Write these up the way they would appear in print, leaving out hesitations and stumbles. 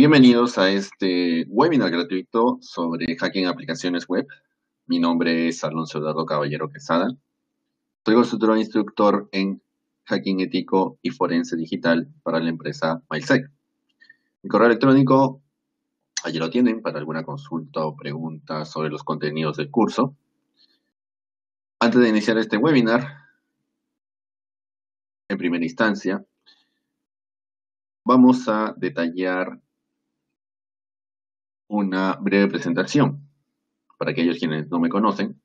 Bienvenidos a este webinar gratuito sobre hacking aplicaciones web. Mi nombre es Alonso Eduardo Caballero Quesada. Soy consultor e instructor en hacking ético y forense digital para la empresa MailSec. Mi correo electrónico, allí lo tienen para alguna consulta o pregunta sobre los contenidos del curso. Antes de iniciar este webinar, en primera instancia, vamos a detallar una breve presentación. Para aquellos quienes no me conocen,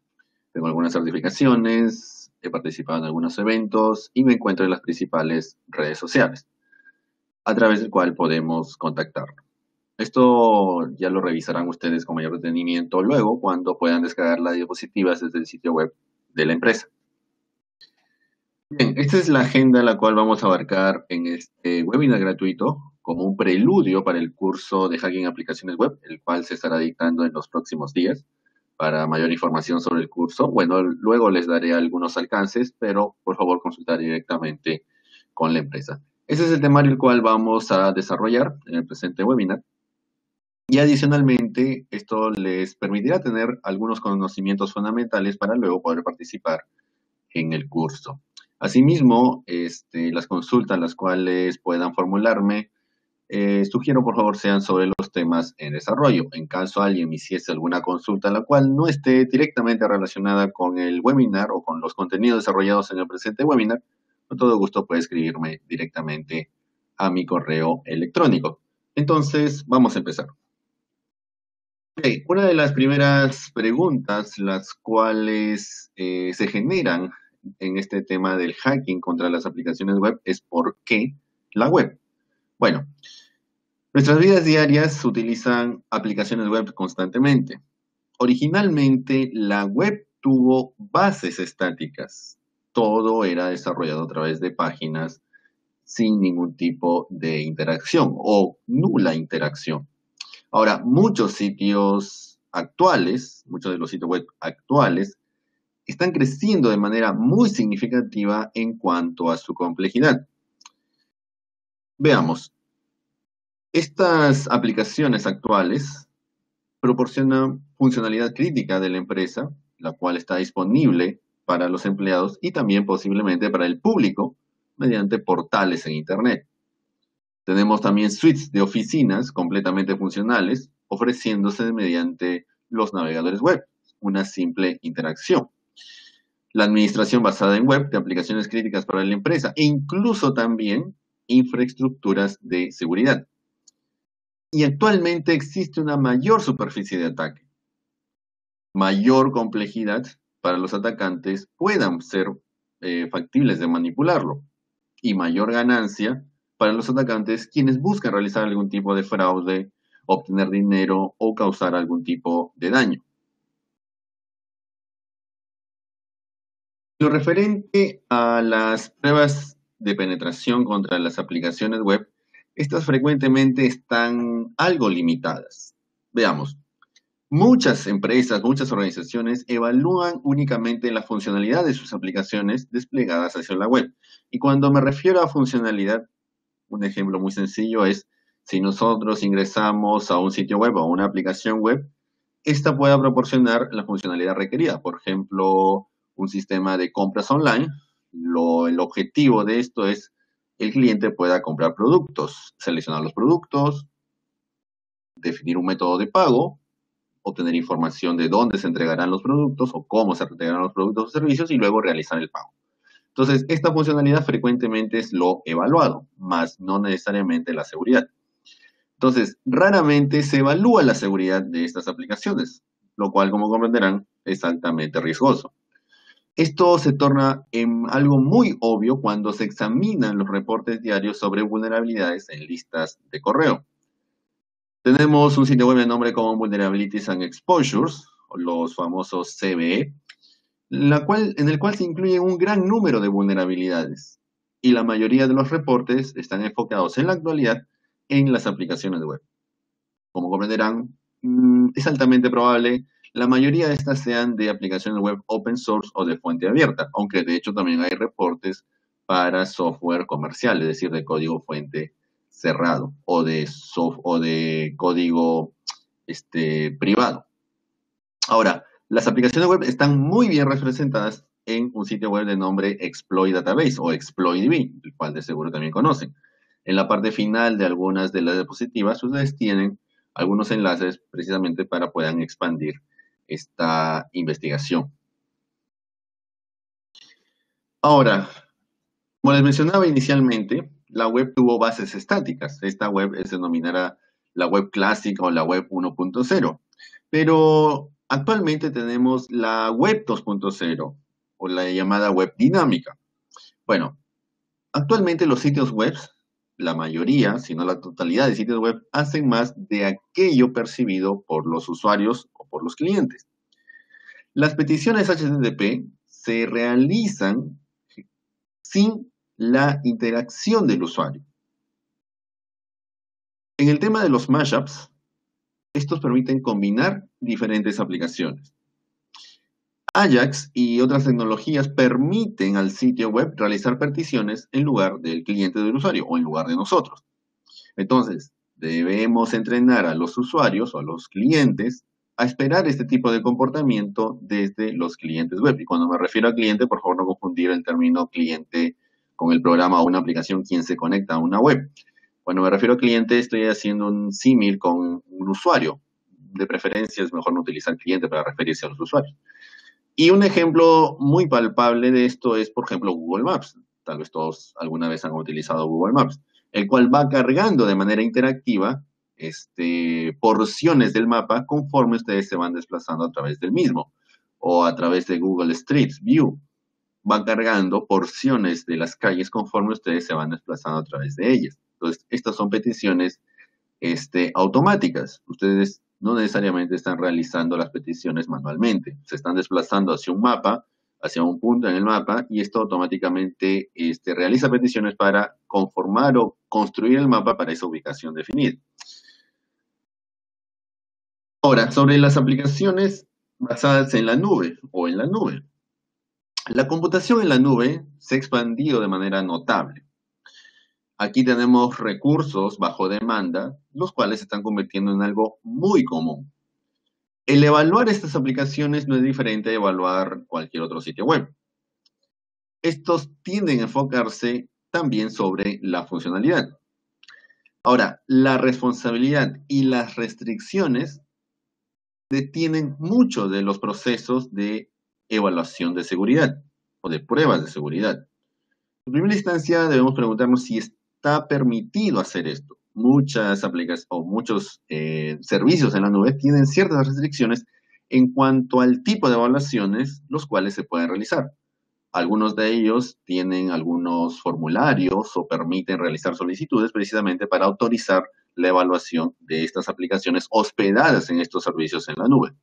tengo algunas certificaciones, he participado en algunos eventos y me encuentro en las principales redes sociales, a través del cual podemos contactarnos. Esto ya lo revisarán ustedes con mayor detenimiento luego cuando puedan descargar las diapositivas desde el sitio web de la empresa. Bien, esta es la agenda la cual vamos a abarcar en este webinar gratuito como un preludio para el curso de Hacking Aplicaciones Web, el cual se estará dictando en los próximos días. Para mayor información sobre el curso, bueno, luego les daré algunos alcances, pero por favor consultar directamente con la empresa. Ese es el temario el cual vamos a desarrollar en el presente webinar. Y adicionalmente, esto les permitirá tener algunos conocimientos fundamentales para luego poder participar en el curso. Asimismo, las consultas las cuales puedan formularme, sugiero por favor sean sobre los temas en desarrollo. En caso alguien me hiciese alguna consulta la cual no esté directamente relacionada con el webinar o con los contenidos desarrollados en el presente webinar, con todo gusto puede escribirme directamente a mi correo electrónico. Entonces, vamos a empezar. Okay, una de las primeras preguntas las cuales se generan en este tema del hacking contra las aplicaciones web es ¿por qué la web? Bueno, nuestras vidas diarias utilizan aplicaciones web constantemente. Originalmente, la web tuvo bases estáticas. Todo era desarrollado a través de páginas sin ningún tipo de interacción o nula interacción. Ahora, muchos de los sitios web actuales, están creciendo de manera muy significativa en cuanto a su complejidad. Veamos. Estas aplicaciones actuales proporcionan funcionalidad crítica de la empresa, la cual está disponible para los empleados y también posiblemente para el público mediante portales en Internet. Tenemos también suites de oficinas completamente funcionales ofreciéndose mediante los navegadores web, una simple interacción. La administración basada en web de aplicaciones críticas para la empresa e incluso también infraestructuras de seguridad. Y actualmente existe una mayor superficie de ataque, mayor complejidad para los atacantes puedan ser factibles de manipularlo y mayor ganancia para los atacantes quienes buscan realizar algún tipo de fraude, obtener dinero o causar algún tipo de daño. Lo referente a las pruebas de penetración contra las aplicaciones web, estas frecuentemente están algo limitadas. Veamos. Muchas empresas, muchas organizaciones evalúan únicamente la funcionalidad de sus aplicaciones desplegadas hacia la web. Y cuando me refiero a funcionalidad, un ejemplo muy sencillo es, si nosotros ingresamos a un sitio web o a una aplicación web, esta pueda proporcionar la funcionalidad requerida. Por ejemplo, un sistema de compras online. El objetivo de esto es el cliente pueda comprar productos, seleccionar los productos, definir un método de pago, obtener información de dónde se entregarán los productos o cómo se entregarán los productos o servicios y luego realizar el pago. Entonces, esta funcionalidad frecuentemente es lo evaluado, más no necesariamente la seguridad. Entonces, raramente se evalúa la seguridad de estas aplicaciones, lo cual, como comprenderán, es altamente riesgoso. Esto se torna en algo muy obvio cuando se examinan los reportes diarios sobre vulnerabilidades en listas de correo. Tenemos un sitio web de nombre como Vulnerabilities and Exposures, o los famosos CVE, en el cual se incluye un gran número de vulnerabilidades. Y la mayoría de los reportes están enfocados en la actualidad en las aplicaciones web. Como comprenderán, es altamente probable la mayoría de estas sean de aplicaciones web open source o de fuente abierta, aunque de hecho también hay reportes para software comercial, es decir, de código fuente cerrado o de código privado. Ahora, las aplicaciones web están muy bien representadas en un sitio web de nombre Exploit Database o ExploitDB, el cual de seguro también conocen. En la parte final de algunas de las diapositivas, ustedes tienen algunos enlaces precisamente para puedan expandir esta investigación. Ahora, como les mencionaba inicialmente, la web tuvo bases estáticas. Esta web es denominada la web clásica o la web 1.0. Pero actualmente tenemos la web 2.0 o la llamada web dinámica. Bueno, actualmente los sitios web, la mayoría, si no la totalidad de sitios web, hacen más de aquello percibido por los usuarios o por los clientes. Las peticiones HTTP se realizan sin la interacción del usuario. En el tema de los mashups, estos permiten combinar diferentes aplicaciones. Ajax y otras tecnologías permiten al sitio web realizar peticiones en lugar del cliente del usuario o en lugar de nosotros. Entonces, debemos entrenar a los usuarios o a los clientes a esperar este tipo de comportamiento desde los clientes web. Y cuando me refiero a cliente, por favor no confundir el término cliente con el programa o una aplicación quien se conecta a una web. Cuando me refiero a cliente, estoy haciendo un símil con un usuario. De preferencia es mejor no utilizar cliente para referirse a los usuarios. Y un ejemplo muy palpable de esto es, por ejemplo, Google Maps. Tal vez todos alguna vez han utilizado Google Maps, el cual va cargando de manera interactiva porciones del mapa conforme ustedes se van desplazando a través del mismo. O a través de Google Street View. Va cargando porciones de las calles conforme ustedes se van desplazando a través de ellas. Entonces, estas son peticiones automáticas. Ustedes no necesariamente están realizando las peticiones manualmente. Se están desplazando hacia un mapa, hacia un punto en el mapa, y esto automáticamente realiza peticiones para conformar o construir el mapa para esa ubicación definida. Ahora, sobre las aplicaciones basadas en la nube o en la nube. La computación en la nube se ha expandido de manera notable. Aquí tenemos recursos bajo demanda, los cuales se están convirtiendo en algo muy común. El evaluar estas aplicaciones no es diferente a evaluar cualquier otro sitio web. Estos tienden a enfocarse también sobre la funcionalidad. Ahora, la responsabilidad y las restricciones detienen mucho de los procesos de evaluación de seguridad o de pruebas de seguridad. En primera instancia, debemos preguntarnos si está permitido hacer esto. Muchas aplicaciones o muchos servicios en la nube tienen ciertas restricciones en cuanto al tipo de evaluaciones los cuales se pueden realizar. Algunos de ellos tienen algunos formularios o permiten realizar solicitudes precisamente para autorizar la evaluación de estas aplicaciones hospedadas en estos servicios en la nube.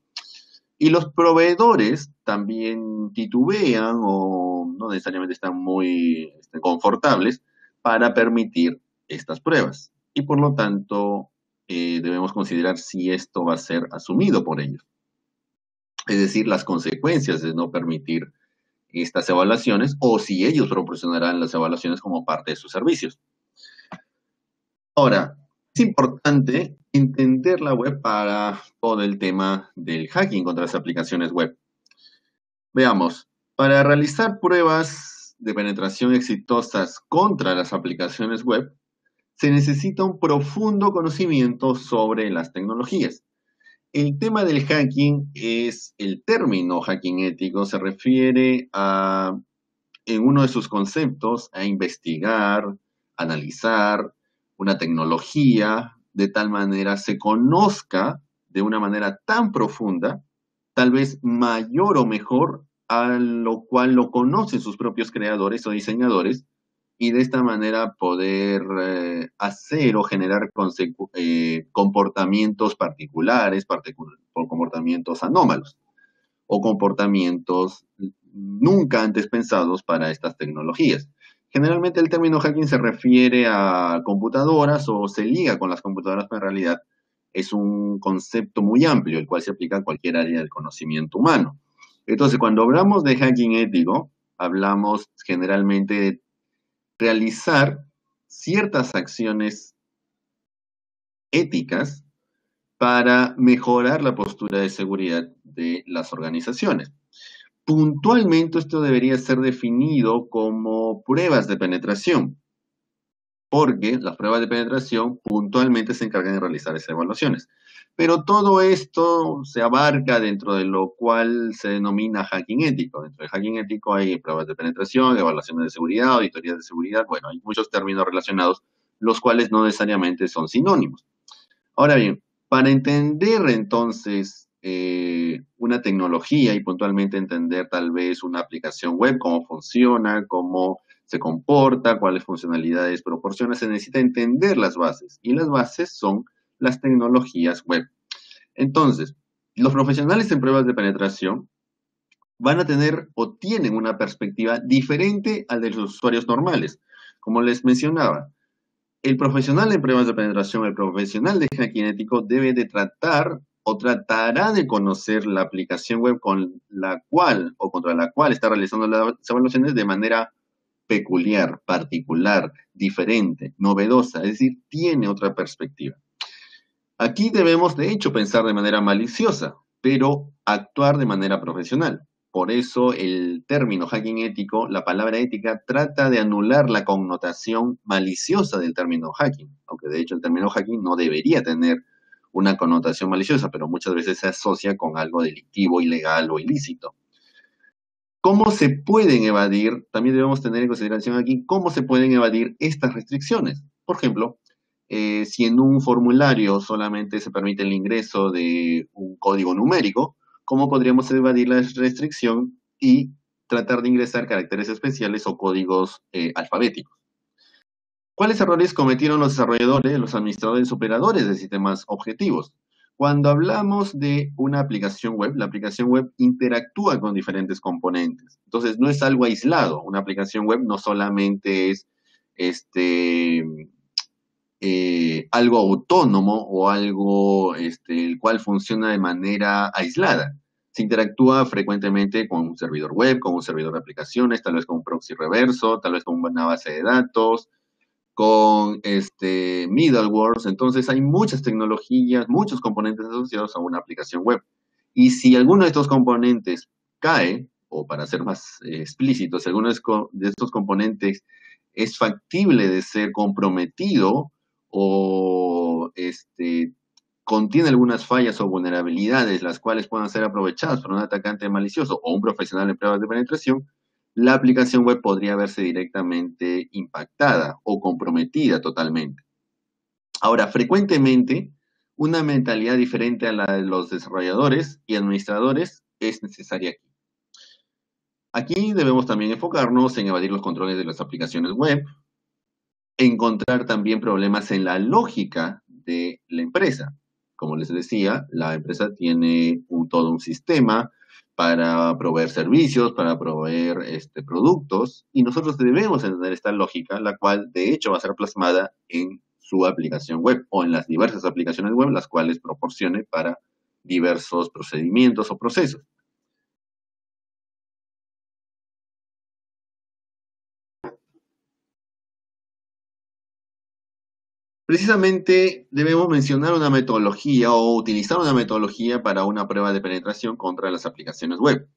Y los proveedores también titubean o no necesariamente están muy confortables para permitir estas pruebas. Y por lo tanto, debemos considerar si esto va a ser asumido por ellos. Es decir, las consecuencias de no permitir estas evaluaciones o si ellos proporcionarán las evaluaciones como parte de sus servicios. Ahora, es importante entender la web para todo el tema del hacking contra las aplicaciones web. Veamos, para realizar pruebas de penetración exitosas contra las aplicaciones web, se necesita un profundo conocimiento sobre las tecnologías. El tema del hacking es el término hacking ético, se refiere a, en uno de sus conceptos, a investigar, analizar una tecnología de tal manera se conozca de una manera tan profunda, tal vez mayor o mejor a lo cual lo conocen sus propios creadores o diseñadores, y de esta manera poder hacer o generar comportamientos particulares, comportamientos anómalos o comportamientos nunca antes pensados para estas tecnologías. Generalmente el término hacking se refiere a computadoras o se liga con las computadoras, pero en realidad es un concepto muy amplio, el cual se aplica a cualquier área del conocimiento humano. Entonces, cuando hablamos de hacking ético, hablamos generalmente de realizar ciertas acciones éticas para mejorar la postura de seguridad de las organizaciones. Puntualmente esto debería ser definido como pruebas de penetración, porque las pruebas de penetración puntualmente se encargan de realizar esas evaluaciones. Pero todo esto se abarca dentro de lo cual se denomina hacking ético. Dentro del hacking ético hay pruebas de penetración, evaluaciones de seguridad, auditorías de seguridad. Bueno, hay muchos términos relacionados, los cuales no necesariamente son sinónimos. Ahora bien, para entender entonces una tecnología y puntualmente entender tal vez una aplicación web, cómo funciona, cómo se comporta, cuáles funcionalidades proporciona, se necesita entender las bases. Y las bases son las tecnologías web. Entonces, los profesionales en pruebas de penetración van a tener o tienen una perspectiva diferente al de los usuarios normales. Como les mencionaba, el profesional en pruebas de penetración, el profesional de hacking ético debe de tratar o tratará de conocer la aplicación web con la cual o contra la cual está realizando las evaluaciones de manera peculiar, particular, diferente, novedosa, es decir, tiene otra perspectiva. Aquí debemos, de hecho, pensar de manera maliciosa, pero actuar de manera profesional. Por eso el término hacking ético, la palabra ética, trata de anular la connotación maliciosa del término hacking, aunque de hecho el término hacking no debería tener una connotación maliciosa, pero muchas veces se asocia con algo delictivo, ilegal o ilícito. ¿Cómo se pueden evadir? También debemos tener en consideración aquí cómo se pueden evadir estas restricciones. Por ejemplo, si en un formulario solamente se permite el ingreso de un código numérico, ¿cómo podríamos evadir la restricción y tratar de ingresar caracteres especiales o códigos alfabéticos? ¿Cuáles errores cometieron los desarrolladores, los administradores, operadores de sistemas objetivos? Cuando hablamos de una aplicación web, la aplicación web interactúa con diferentes componentes. Entonces, no es algo aislado. Una aplicación web no solamente es algo autónomo o algo el cual funciona de manera aislada. Se interactúa frecuentemente con un servidor web, con un servidor de aplicaciones, tal vez con un proxy reverso, tal vez con una base de datos, con middlewares. Entonces hay muchas tecnologías, muchos componentes asociados a una aplicación web. Y si alguno de estos componentes cae, o para ser más explícitos, si alguno de estos componentes es factible de ser comprometido o contiene algunas fallas o vulnerabilidades las cuales puedan ser aprovechadas por un atacante malicioso o un profesional en pruebas de penetración, la aplicación web podría verse directamente impactada o comprometida totalmente. Ahora, frecuentemente, una mentalidad diferente a la de los desarrolladores y administradores es necesaria aquí. Aquí debemos también enfocarnos en evadir los controles de las aplicaciones web, encontrar también problemas en la lógica de la empresa. Como les decía, la empresa tiene todo un sistema para proveer servicios, para proveer productos, y nosotros debemos entender esta lógica, la cual de hecho va a ser plasmada en su aplicación web o en las diversas aplicaciones web, las cuales proporcione para diversos procedimientos o procesos. Precisamente debemos mencionar una metodología o utilizar una metodología para una prueba de penetración contra las aplicaciones web.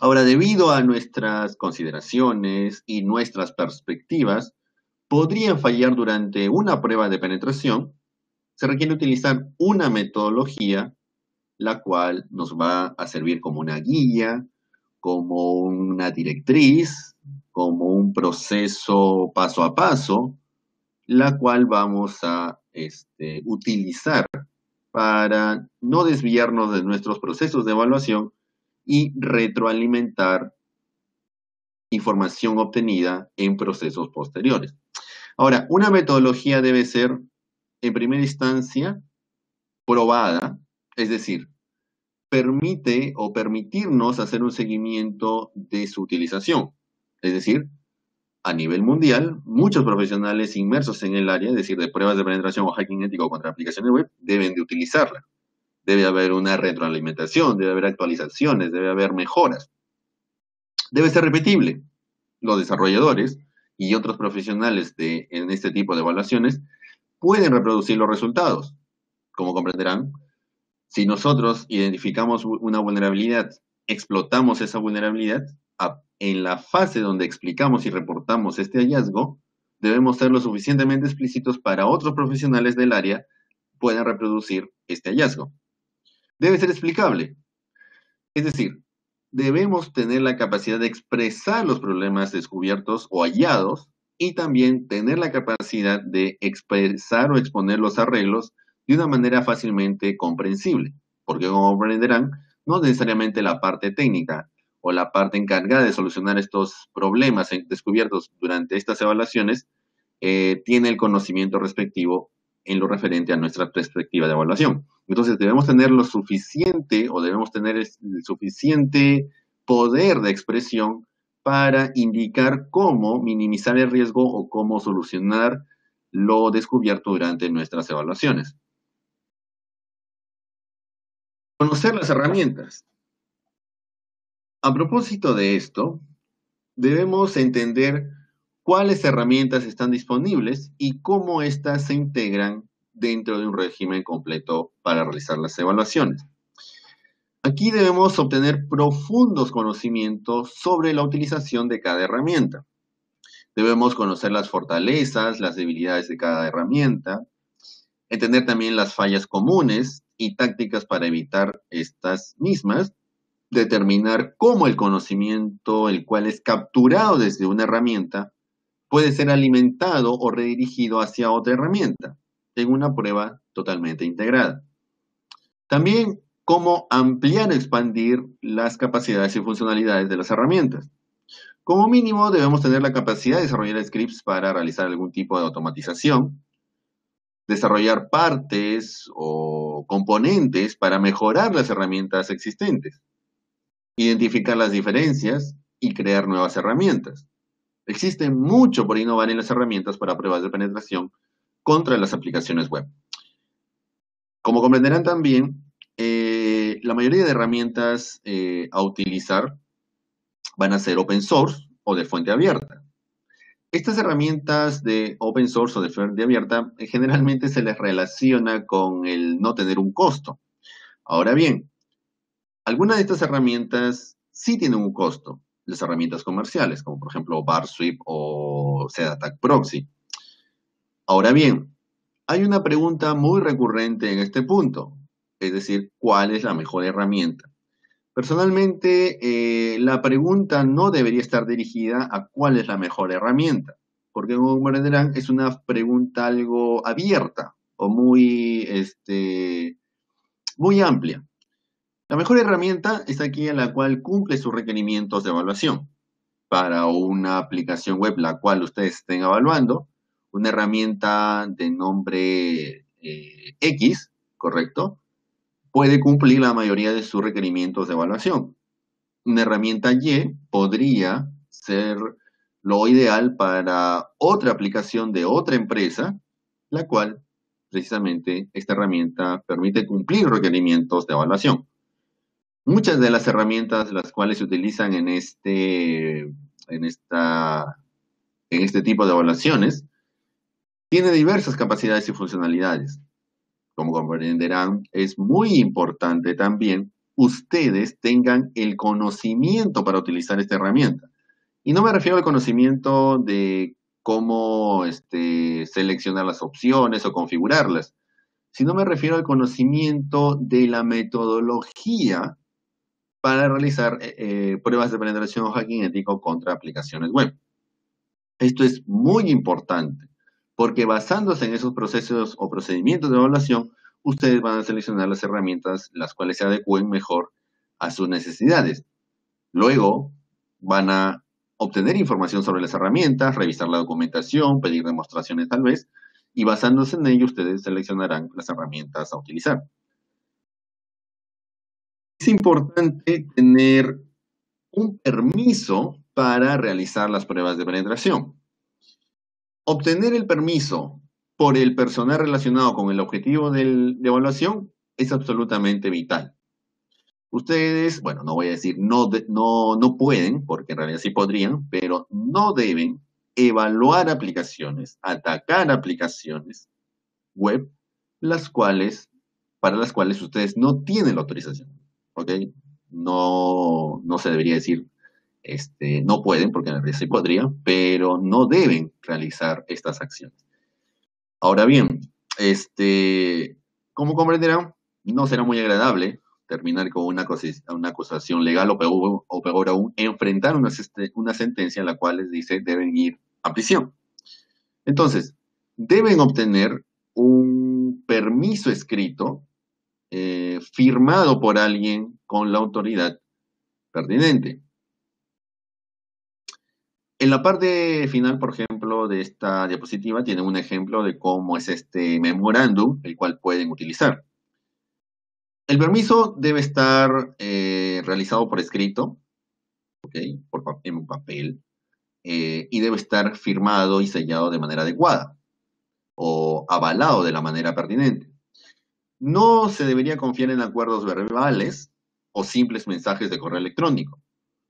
Ahora, debido a nuestras consideraciones y nuestras perspectivas, podrían fallar durante una prueba de penetración. Se requiere utilizar una metodología, la cual nos va a servir como una guía, como una directriz, como un proceso paso a paso, la cual vamos a utilizar para no desviarnos de nuestros procesos de evaluación y retroalimentar información obtenida en procesos posteriores. Ahora, una metodología debe ser, en primera instancia, probada, es decir, permite o permitirnos hacer un seguimiento de su utilización. Es decir, a nivel mundial, muchos profesionales inmersos en el área, es decir, de pruebas de penetración o hacking ético contra aplicaciones web, deben de utilizarla. Debe haber una retroalimentación, debe haber actualizaciones, debe haber mejoras. Debe ser repetible. Los desarrolladores y otros profesionales en este tipo de evaluaciones pueden reproducir los resultados. Como comprenderán, si nosotros identificamos una vulnerabilidad, explotamos esa vulnerabilidad, en la fase donde explicamos y reportamos este hallazgo, debemos ser lo suficientemente explícitos para otros profesionales del área puedan reproducir este hallazgo. Debe ser explicable. Es decir, debemos tener la capacidad de expresar los problemas descubiertos o hallados y también tener la capacidad de expresar o exponer los arreglos de una manera fácilmente comprensible. Porque como comprenderán, no necesariamente la parte técnica o la parte encargada de solucionar estos problemas descubiertos durante estas evaluaciones tiene el conocimiento respectivo en lo referente a nuestra perspectiva de evaluación. Entonces debemos tener lo suficiente o debemos tener el suficiente poder de expresión para indicar cómo minimizar el riesgo o cómo solucionar lo descubierto durante nuestras evaluaciones. Conocer las herramientas. A propósito de esto, debemos entender cuáles herramientas están disponibles y cómo éstas se integran dentro de un régimen completo para realizar las evaluaciones. Aquí debemos obtener profundos conocimientos sobre la utilización de cada herramienta. Debemos conocer las fortalezas, las debilidades de cada herramienta, entender también las fallas comunes y tácticas para evitar estas mismas, determinar cómo el conocimiento, el cual es capturado desde una herramienta, puede ser alimentado o redirigido hacia otra herramienta en una prueba totalmente integrada. También cómo ampliar o expandir las capacidades y funcionalidades de las herramientas. Como mínimo, debemos tener la capacidad de desarrollar scripts para realizar algún tipo de automatización, desarrollar partes o componentes para mejorar las herramientas existentes, identificar las diferencias y crear nuevas herramientas. Existe mucho por innovar en las herramientas para pruebas de penetración contra las aplicaciones web. Como comprenderán también, la mayoría de herramientas a utilizar van a ser open source o de fuente abierta. Estas herramientas de open source o de fuente abierta generalmente se les relaciona con el no tener un costo. Ahora bien, algunas de estas herramientas sí tienen un costo, las herramientas comerciales, como por ejemplo Barsweep o ZAttack Proxy. Ahora bien, hay una pregunta muy recurrente en este punto, es decir, ¿cuál es la mejor herramienta? Personalmente, la pregunta no debería estar dirigida a cuál es la mejor herramienta, porque como comprenderán, es una pregunta algo abierta o muy amplia. La mejor herramienta es aquella la cual cumple sus requerimientos de evaluación. Para una aplicación web la cual ustedes estén evaluando, una herramienta de nombre X, ¿correcto?, puede cumplir la mayoría de sus requerimientos de evaluación. Una herramienta Y podría ser lo ideal para otra aplicación de otra empresa, la cual, precisamente, esta herramienta permite cumplir requerimientos de evaluación. Muchas de las herramientas las cuales se utilizan en este tipo de evaluaciones tienen diversas capacidades y funcionalidades. Como comprenderán, es muy importante también ustedes tengan el conocimiento para utilizar esta herramienta. Y no me refiero al conocimiento de cómo seleccionar las opciones o configurarlas, sino me refiero al conocimiento de la metodología para realizar pruebas de penetración o hacking ético contra aplicaciones web. Esto es muy importante, porque basándose en esos procesos o procedimientos de evaluación, ustedes van a seleccionar las herramientas las cuales se adecúen mejor a sus necesidades. Luego van a obtener información sobre las herramientas, revisar la documentación, pedir demostraciones tal vez, y basándose en ello ustedes seleccionarán las herramientas a utilizar. Es importante tener un permiso para realizar las pruebas de penetración. Obtener el permiso por el personal relacionado con el objetivo de evaluación es absolutamente vital. Ustedes, bueno, no voy a decir no pueden, porque en realidad sí podrían, pero no deben evaluar aplicaciones, atacar aplicaciones web, para las cuales ustedes no tienen la autorización, ¿ok? No se debería decir, no pueden, porque en realidad sí podrían, pero no deben realizar estas acciones. Ahora bien, como comprenderán, no será muy agradable terminar con una acusación legal o peor aún, enfrentar una sentencia en la cual les dice deben ir a prisión. Entonces, deben obtener un permiso escrito firmado por alguien con la autoridad pertinente. En la parte final, por ejemplo, de esta diapositiva, tiene un ejemplo de cómo es este memorándum, el cual pueden utilizar. El permiso debe estar realizado por escrito, ¿ok? En un papel, y debe estar firmado y sellado de manera adecuada o avalado de la manera pertinente. No se debería confiar en acuerdos verbales o simples mensajes de correo electrónico,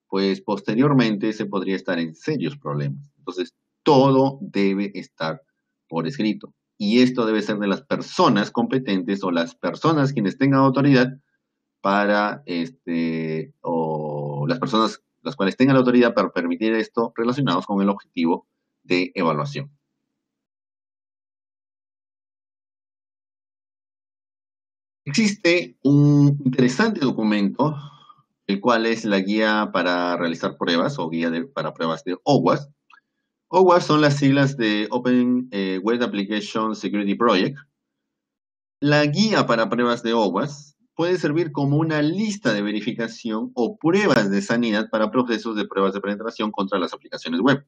pues posteriormente se podría estar en serios problemas. Entonces, todo debe estar por escrito. Y esto debe ser de las personas competentes o las personas quienes tengan autoridad para, o las personas las cuales tengan la autoridad para permitir esto relacionados con el objetivo de evaluación. Existe un interesante documento, el cual es la guía para realizar pruebas o guía para pruebas de OWASP. OWASP son las siglas de Open Web Application Security Project. La guía para pruebas de OWASP puede servir como una lista de verificación o pruebas de sanidad para procesos de pruebas de penetración contra las aplicaciones web.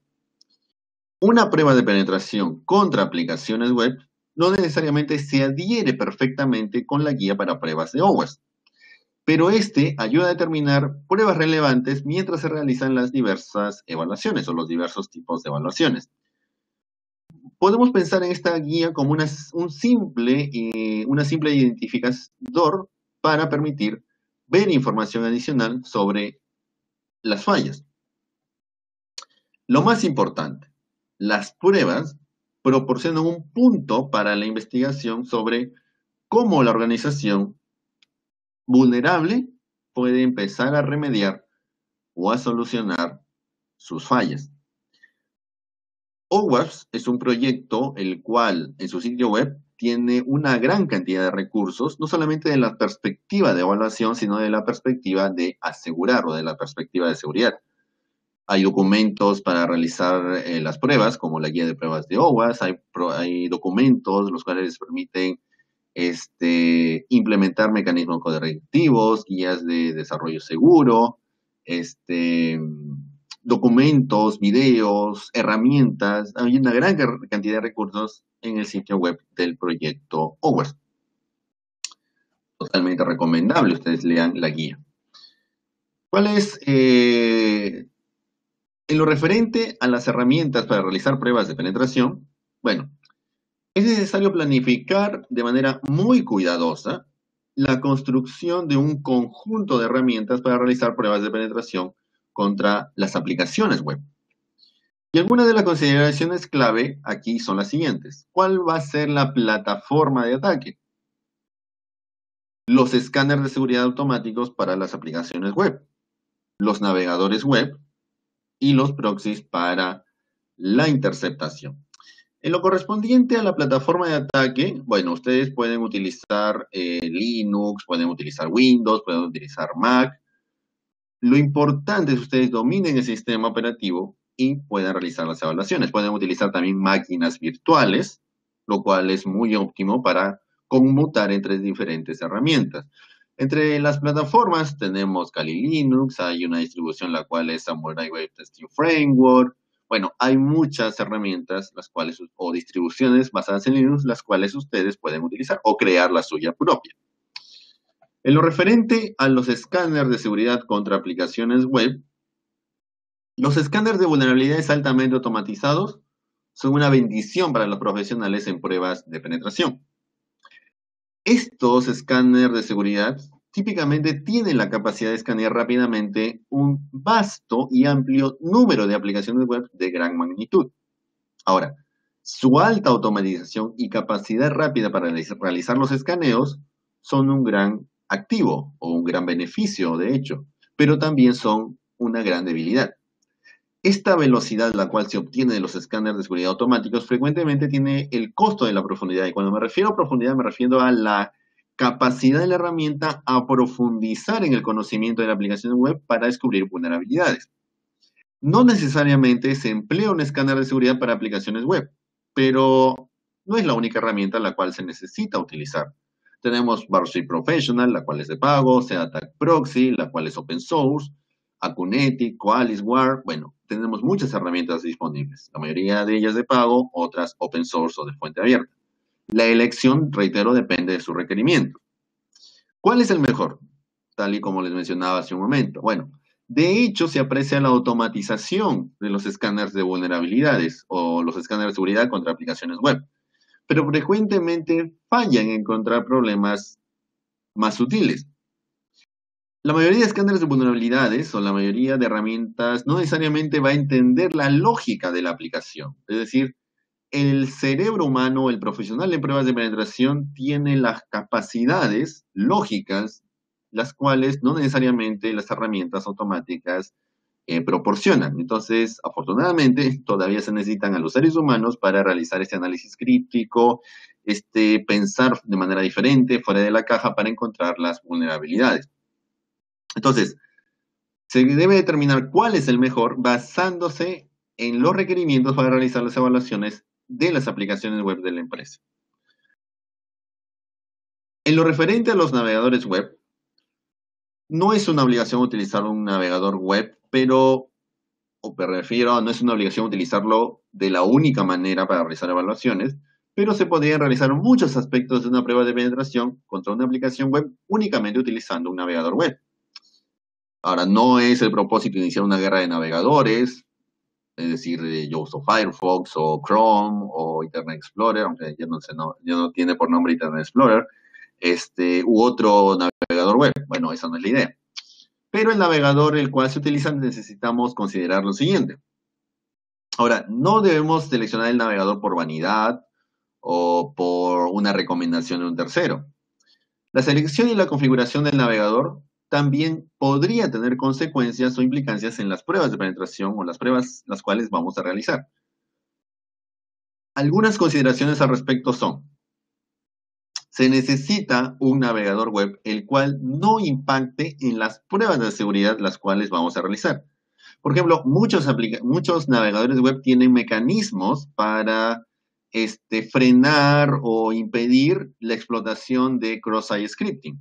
Una prueba de penetración contra aplicaciones web no necesariamente se adhiere perfectamente con la guía para pruebas de OWASP, pero ayuda a determinar pruebas relevantes mientras se realizan las diversas evaluaciones o los diversos tipos de evaluaciones. Podemos pensar en esta guía como una simple identificador para permitir ver información adicional sobre las fallas. Lo más importante, las pruebas proporcionan un punto para la investigación sobre cómo la organización vulnerable puede empezar a remediar o a solucionar sus fallas. OWASP es un proyecto el cual en su sitio web tiene una gran cantidad de recursos, no solamente de la perspectiva de evaluación, sino de la perspectiva de asegurar o de la perspectiva de seguridad. Hay documentos para realizar las pruebas, como la guía de pruebas de OWASP, hay documentos los cuales les permiten implementar mecanismos correctivos, guías de desarrollo seguro, documentos, videos, herramientas. Hay una gran cantidad de recursos en el sitio web del proyecto OWASP. Totalmente recomendable, ustedes lean la guía. ¿Cuál es, en lo referente a las herramientas para realizar pruebas de penetración? Bueno, es necesario planificar de manera muy cuidadosa la construcción de un conjunto de herramientas para realizar pruebas de penetración contra las aplicaciones web. Y algunas de las consideraciones clave aquí son las siguientes. ¿Cuál va a ser la plataforma de ataque? Los escáneres de seguridad automáticos para las aplicaciones web, los navegadores web y los proxies para la interceptación. En lo correspondiente a la plataforma de ataque, bueno, ustedes pueden utilizar Linux, pueden utilizar Windows, pueden utilizar Mac. Lo importante es que ustedes dominen el sistema operativo y puedan realizar las evaluaciones. Pueden utilizar también máquinas virtuales, lo cual es muy óptimo para conmutar entre diferentes herramientas. Entre las plataformas tenemos Kali Linux, hay una distribución la cual es Samurai Web Testing Framework. Bueno, hay muchas herramientas o distribuciones basadas en Linux, las cuales ustedes pueden utilizar o crear la suya propia. En lo referente a los escáneres de seguridad contra aplicaciones web, los escáneres de vulnerabilidades altamente automatizados son una bendición para los profesionales en pruebas de penetración. Estos escáneres de seguridad típicamente tienen la capacidad de escanear rápidamente un vasto y amplio número de aplicaciones web de gran magnitud. Ahora, Su alta automatización y capacidad rápida para realizar los escaneos son un gran activo o un gran beneficio, de hecho, pero también son una gran debilidad. Esta velocidad, la cual se obtiene de los escáneres de seguridad automáticos, frecuentemente tiene el costo de la profundidad. Y cuando me refiero a profundidad, me refiero a la capacidad de la herramienta a profundizar en el conocimiento de la aplicación web para descubrir vulnerabilidades. No necesariamente se emplea un escáner de seguridad para aplicaciones web, pero no es la única herramienta la cual se necesita utilizar. Tenemos Varsity Professional, la cual es de pago, Attack Proxy, la cual es open source, Akunetic, Qualisware, bueno, tenemos muchas herramientas disponibles, la mayoría de ellas de pago, otras open source o de fuente abierta. La elección, reitero, depende de su requerimiento. ¿Cuál es el mejor? Tal y como les mencionaba hace un momento. Bueno, de hecho, se aprecia la automatización de los escáneres de vulnerabilidades o los escáneres de seguridad contra aplicaciones web, pero frecuentemente fallan en encontrar problemas más sutiles. La mayoría de escáneres de vulnerabilidades o la mayoría de herramientas no necesariamente va a entender la lógica de la aplicación. Es decir, el cerebro humano, el profesional en pruebas de penetración, tiene las capacidades lógicas, las cuales no necesariamente las herramientas automáticas proporcionan. Entonces, afortunadamente, todavía se necesitan a los seres humanos para realizar este análisis crítico, pensar de manera diferente, fuera de la caja, para encontrar las vulnerabilidades. Entonces, se debe determinar cuál es el mejor basándose en los requerimientos para realizar las evaluaciones de las aplicaciones web de la empresa. En lo referente a los navegadores web, no es una obligación utilizar un navegador web, pero, me refiero, no es una obligación utilizarlo de la única manera para realizar evaluaciones, pero se podrían realizar muchos aspectos de una prueba de penetración contra una aplicación web únicamente utilizando un navegador web. Ahora, no es el propósito iniciar una guerra de navegadores, es decir, yo uso Firefox o Chrome o Internet Explorer, aunque ya no tiene por nombre Internet Explorer, u otro navegador web. Bueno, esa no es la idea. Pero el navegador el cual se utiliza necesitamos considerar lo siguiente. Ahora, no debemos seleccionar el navegador por vanidad o por una recomendación de un tercero. La selección y la configuración del navegador también podría tener consecuencias o implicancias en las pruebas de penetración o las pruebas las cuales vamos a realizar. Algunas consideraciones al respecto son: se necesita un navegador web el cual no impacte en las pruebas de seguridad las cuales vamos a realizar. Por ejemplo, muchos navegadores web tienen mecanismos para frenar o impedir la explotación de cross-site scripting.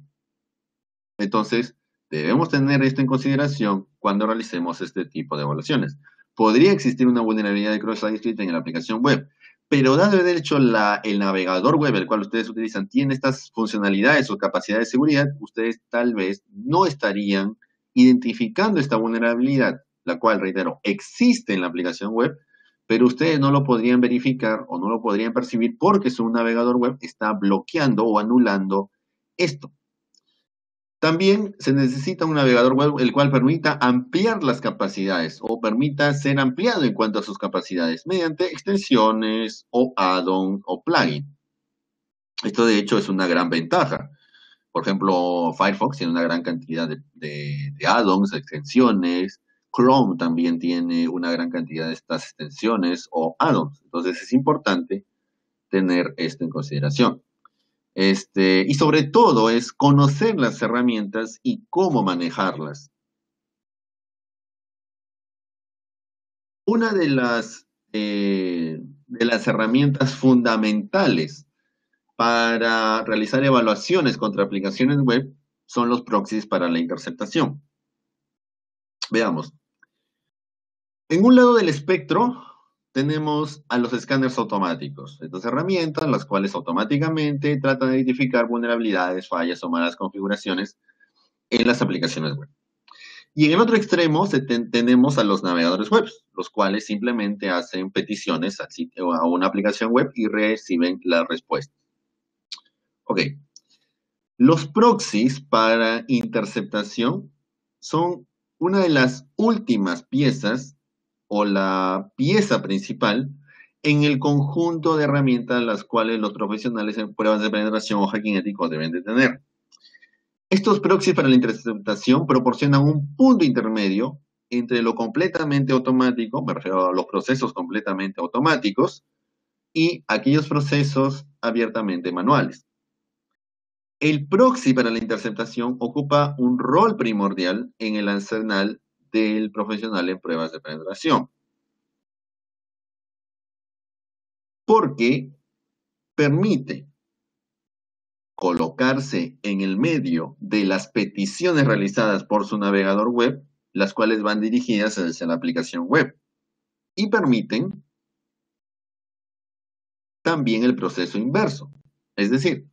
Entonces, debemos tener esto en consideración cuando realicemos este tipo de evaluaciones. Podría existir una vulnerabilidad de cross-site scripting en la aplicación web, pero dado de hecho el navegador web, el cual ustedes utilizan, tiene estas funcionalidades o capacidades de seguridad, ustedes tal vez no estarían identificando esta vulnerabilidad, la cual, reitero, existe en la aplicación web, pero ustedes no lo podrían verificar o no lo podrían percibir porque su navegador web está bloqueando o anulando esto. También se necesita un navegador web el cual permita ampliar las capacidades o permita ser ampliado en cuanto a sus capacidades mediante extensiones o add-on o plugin. Esto de hecho es una gran ventaja. Por ejemplo, Firefox tiene una gran cantidad de add-ons, extensiones. Chrome también tiene una gran cantidad de estas extensiones o add-ons. Entonces es importante tener esto en consideración. Y sobre todo es conocer las herramientas y cómo manejarlas. Una de las herramientas fundamentales para realizar evaluaciones contra aplicaciones web son los proxies para la interceptación. Veamos. En un lado del espectro tenemos a los escáneres automáticos, estas herramientas las cuales automáticamente tratan de identificar vulnerabilidades, fallas o malas configuraciones en las aplicaciones web. Y en el otro extremo tenemos a los navegadores web, los cuales simplemente hacen peticiones al sitio, a una aplicación web y reciben la respuesta. Ok. Los proxies para interceptación son una de las últimas piezas o la pieza principal en el conjunto de herramientas las cuales los profesionales en pruebas de penetración o hacking ético deben de tener. Estos proxies para la interceptación proporcionan un punto intermedio entre lo completamente automático, me refiero a los procesos completamente automáticos, y aquellos procesos abiertamente manuales. El proxy para la interceptación ocupa un rol primordial en el arsenal del profesional en pruebas de penetración, porque permite colocarse en el medio de las peticiones realizadas por su navegador web, las cuales van dirigidas hacia la aplicación web, y permiten también el proceso inverso, es decir,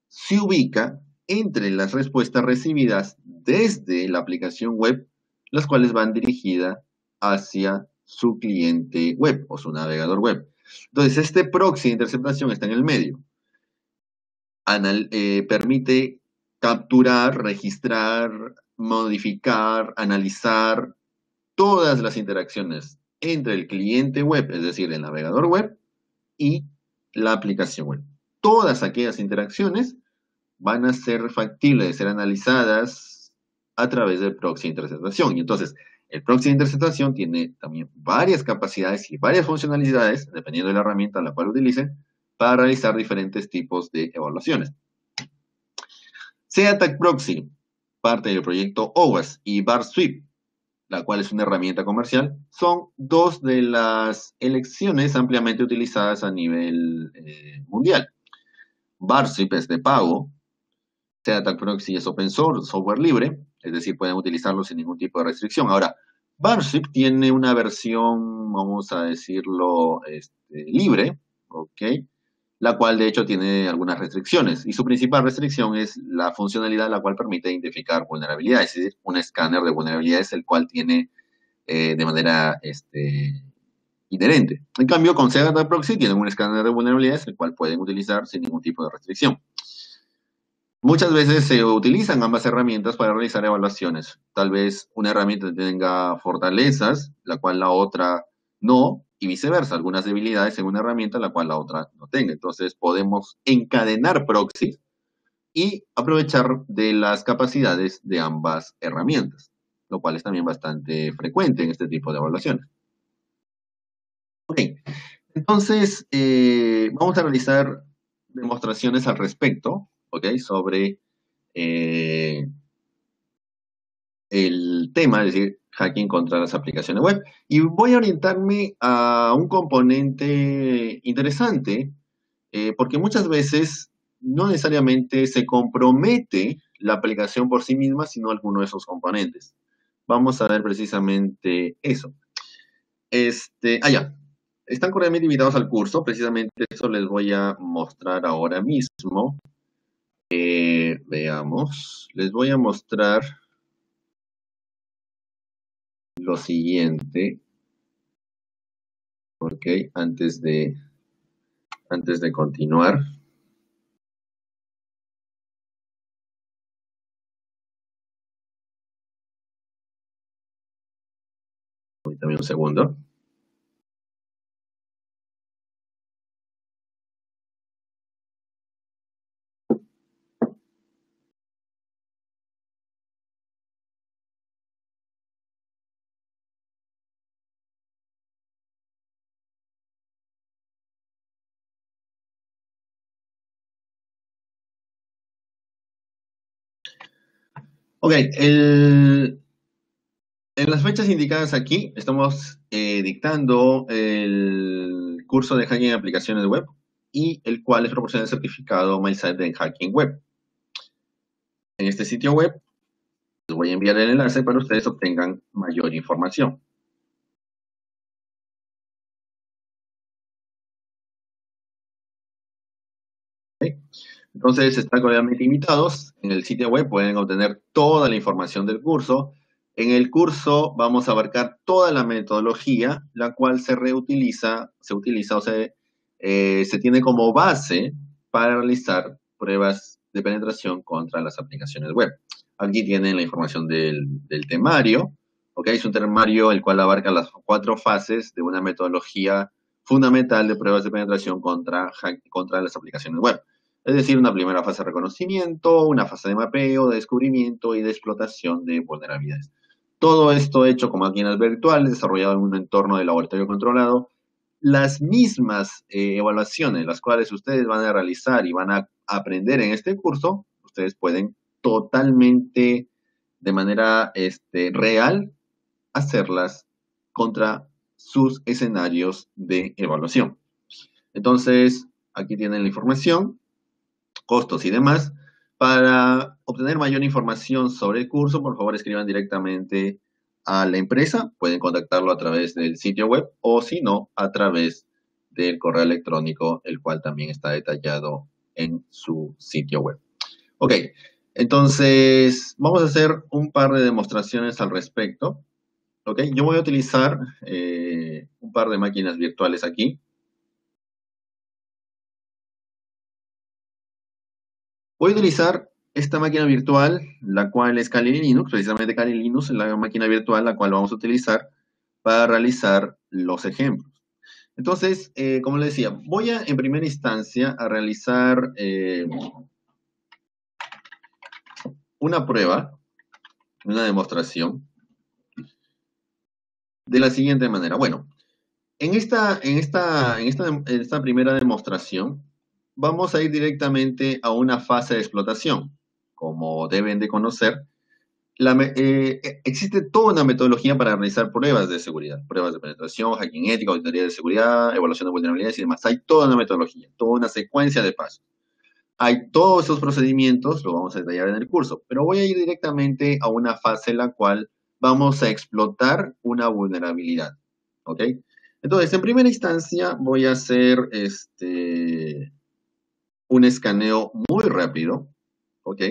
se ubica entre las respuestas recibidas desde la aplicación web, las cuales van dirigidas hacia su cliente web o su navegador web. Entonces, este proxy de interceptación está en el medio. Permite capturar, registrar, modificar, analizar todas las interacciones entre el cliente web, es decir, el navegador web, y la aplicación web. Todas aquellas interacciones van a ser factibles de ser analizadas a través del proxy de interceptación. Y entonces, el proxy de interceptación tiene también varias capacidades y varias funcionalidades, dependiendo de la herramienta a la cual utilicen, para realizar diferentes tipos de evaluaciones. CATAC Proxy, parte del proyecto OWASP, y BarSweep, la cual es una herramienta comercial, son dos de las elecciones ampliamente utilizadas a nivel mundial. BarSweep es de pago, CATAC Proxy es open source, software libre, es decir, pueden utilizarlo sin ningún tipo de restricción. Ahora, BarSweep tiene una versión, vamos a decirlo, libre, ¿ok? La cual de hecho tiene algunas restricciones, y su principal restricción es la funcionalidad la cual permite identificar vulnerabilidades, es decir, un escáner de vulnerabilidades, el cual tiene de manera inherente. En cambio, con CATAC Proxy tienen un escáner de vulnerabilidades, el cual pueden utilizar sin ningún tipo de restricción. Muchas veces se utilizan ambas herramientas para realizar evaluaciones. Tal vez una herramienta tenga fortalezas, la cual la otra no, y viceversa. Algunas debilidades en una herramienta, la cual la otra no tenga. Entonces podemos encadenar proxies y aprovechar de las capacidades de ambas herramientas, lo cual es también bastante frecuente en este tipo de evaluaciones. Ok, entonces vamos a realizar demostraciones al respecto, ¿ok? Sobre el tema, es decir, hacking contra las aplicaciones web. Y voy a orientarme a un componente interesante, porque muchas veces no necesariamente se compromete la aplicación por sí misma, sino alguno de esos componentes. Vamos a ver precisamente eso. Ya. Están cordialmente invitados al curso. Precisamente eso les voy a mostrar ahora mismo. Veamos. Les voy a mostrar lo siguiente. Ok, antes de continuar. Permítame un segundo. Ok, en las fechas indicadas aquí estamos dictando el curso de hacking en aplicaciones web y el cual es proporciona el certificado MySite de hacking web. En este sitio web les voy a enviar el enlace para que ustedes obtengan mayor información. ¿Okay? Entonces están cordialmente invitados. En el sitio web pueden obtener toda la información del curso. En el curso vamos a abarcar toda la metodología, la cual se reutiliza, se tiene como base para realizar pruebas de penetración contra las aplicaciones web. Aquí tienen la información del temario. ¿Okay? Es un temario el cual abarca las 4 fases de una metodología fundamental de pruebas de penetración contra las aplicaciones web. Es decir, una primera fase de reconocimiento, una fase de mapeo, de descubrimiento y de explotación de vulnerabilidades. Todo esto hecho con máquinas virtuales, desarrollado en un entorno de laboratorio controlado. Las mismas evaluaciones, las cuales ustedes van a realizar y van a aprender en este curso, ustedes pueden totalmente, de manera real, hacerlas contra sus escenarios de evaluación. Entonces, aquí tienen la información, costos y demás. Para obtener mayor información sobre el curso, por favor escriban directamente a la empresa. Pueden contactarlo a través del sitio web o si no, a través del correo electrónico, el cual también está detallado en su sitio web. Ok, entonces vamos a hacer un par de demostraciones al respecto. Ok, yo voy a utilizar un par de máquinas virtuales aquí. Voy a utilizar esta máquina virtual, la cual es Kali Linux, precisamente Kali Linux es la máquina virtual la cual vamos a utilizar para realizar los ejemplos. Entonces, como les decía, voy a en primera instancia a realizar una prueba, una demostración, de la siguiente manera. Bueno, en esta primera demostración, vamos a ir directamente a una fase de explotación. Como deben de conocer, existe toda una metodología para realizar pruebas de seguridad, pruebas de penetración, hacking ético, auditoría de seguridad, evaluación de vulnerabilidades y demás. Hay toda una metodología, toda una secuencia de pasos. Hay todos esos procedimientos, lo vamos a detallar en el curso, pero voy a ir directamente a una fase en la cual vamos a explotar una vulnerabilidad, ¿ok? Entonces, en primera instancia, voy a hacer un escaneo muy rápido, ¿ok?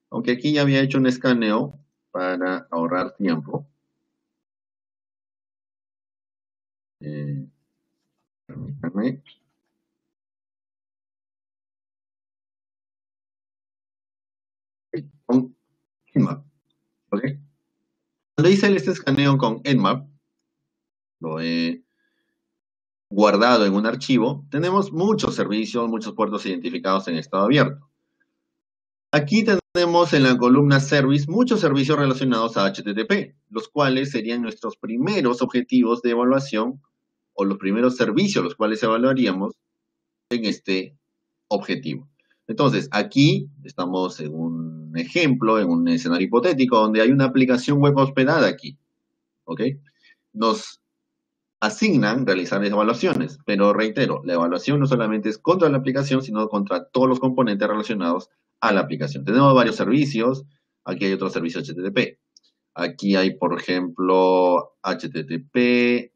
Aunque aquí ya había hecho un escaneo para ahorrar tiempo. Permítanme. Con Nmap, ¿ok? Cuando hice este escaneo con Nmap, lo he guardado en un archivo, tenemos muchos servicios, muchos puertos identificados en estado abierto. Aquí tenemos en la columna Service muchos servicios relacionados a HTTP, los cuales serían nuestros primeros objetivos de evaluación o los primeros servicios los cuales evaluaríamos en este objetivo. Entonces, aquí estamos en un ejemplo, en un escenario hipotético, donde hay una aplicación web hospedada aquí, ¿ok? Nos asignan realizar evaluaciones, pero reitero, la evaluación no solamente es contra la aplicación, sino contra todos los componentes relacionados a la aplicación. Tenemos varios servicios, aquí hay otros servicios HTTP. Aquí hay, por ejemplo, HTTP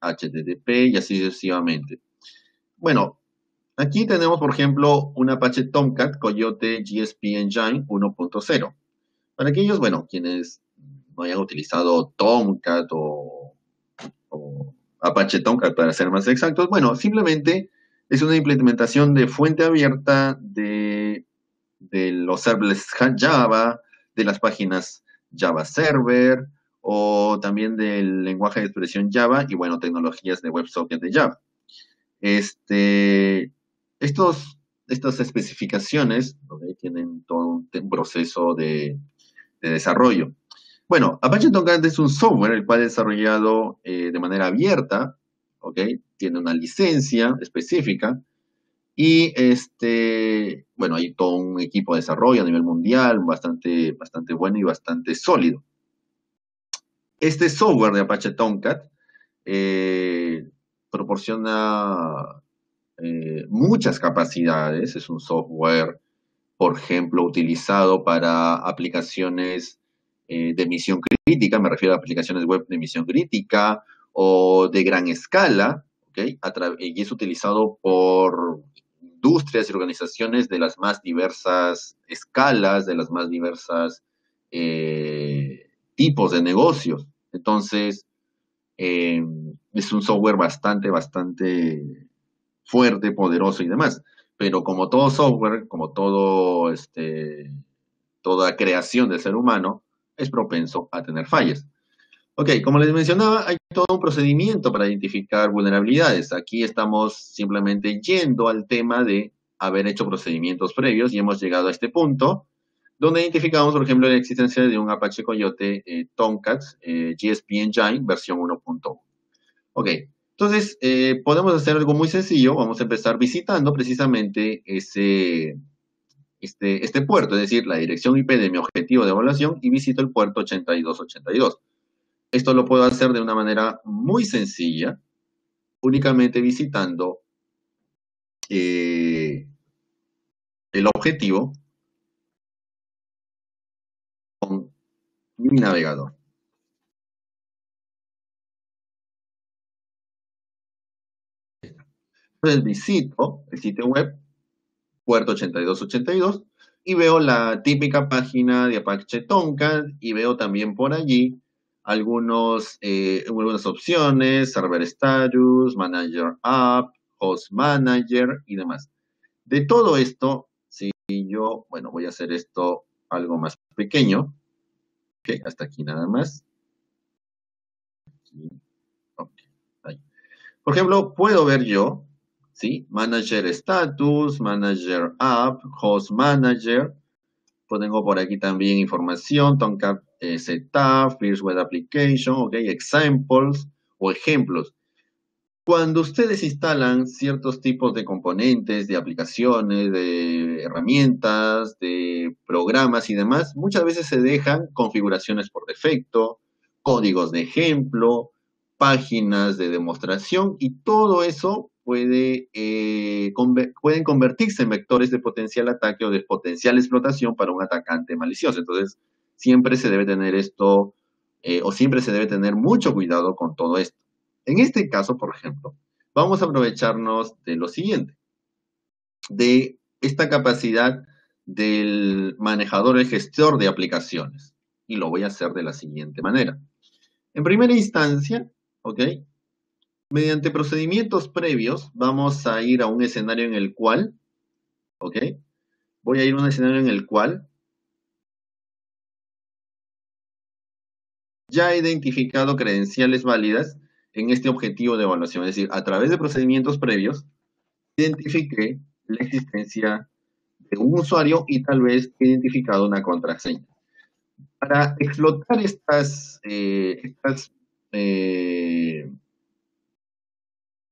y así sucesivamente. Bueno, aquí tenemos, por ejemplo, un Apache Tomcat Coyote GSP Engine 1.0. Para aquellos, bueno, quienes no hayan utilizado Tomcat o Apache Tomcat para ser más exactos, bueno, simplemente es una implementación de fuente abierta de los serverless Java, de las páginas Java Server o también del lenguaje de expresión Java y, bueno, tecnologías de WebSocket de Java. Estas especificaciones, ¿okay?, tienen todo un proceso de desarrollo. Bueno, Apache Tomcat es un software el cual es desarrollado de manera abierta, ¿ok? Tiene una licencia específica y bueno, hay todo un equipo de desarrollo a nivel mundial bastante bueno y bastante sólido. Este software de Apache Tomcat proporciona muchas capacidades. Es un software, por ejemplo, utilizado para aplicaciones de misión crítica, me refiero a aplicaciones web de misión crítica o de gran escala, ¿okay? Y es utilizado por industrias y organizaciones de las más diversas escalas, de las más diversas tipos de negocios. Entonces, es un software bastante fuerte, poderoso y demás. Pero como todo software, como toda creación del ser humano, es propenso a tener fallas. Ok, como les mencionaba, hay todo un procedimiento para identificar vulnerabilidades. Aquí estamos simplemente yendo al tema de haber hecho procedimientos previos y hemos llegado a este punto donde identificamos, por ejemplo, la existencia de un Apache Coyote Tomcat GSP Engine versión 1.1. Ok, entonces podemos hacer algo muy sencillo. Vamos a empezar visitando precisamente este puerto, es decir, la dirección IP de mi objetivo de evaluación y visito el puerto 8282. Esto lo puedo hacer de una manera muy sencilla, únicamente visitando el objetivo con mi navegador. Entonces visito el sitio web puerto 8282 y veo la típica página de Apache Tomcat y veo también por allí algunas opciones, Server Status, Manager App, Host Manager y demás. De todo esto, si yo, bueno, voy a hacer esto algo más pequeño, ok, hasta aquí nada más. Aquí, okay, ahí. Por ejemplo, puedo ver yo, ¿sí? Manager Status, Manager App, Host Manager. Tengo por aquí también información, Tomcat Setup, First Web Application, ok, examples o ejemplos. Cuando ustedes instalan ciertos tipos de componentes, de aplicaciones, de herramientas, de programas y demás, muchas veces se dejan configuraciones por defecto, códigos de ejemplo, páginas de demostración y todo eso pueden convertirse en vectores de potencial ataque o de potencial explotación para un atacante malicioso. Entonces, siempre se debe tener esto o siempre se debe tener mucho cuidado con todo esto. En este caso, por ejemplo, vamos a aprovecharnos de lo siguiente, de esta capacidad del manejador, el gestor de aplicaciones. Y lo voy a hacer de la siguiente manera. En primera instancia, ¿ok? Mediante procedimientos previos, vamos a ir a un escenario en el cual, ¿ok? Voy a ir a un escenario en el cual ya he identificado credenciales válidas en este objetivo de evaluación. Es decir, a través de procedimientos previos, identifiqué la existencia de un usuario y tal vez he identificado una contraseña. Para explotar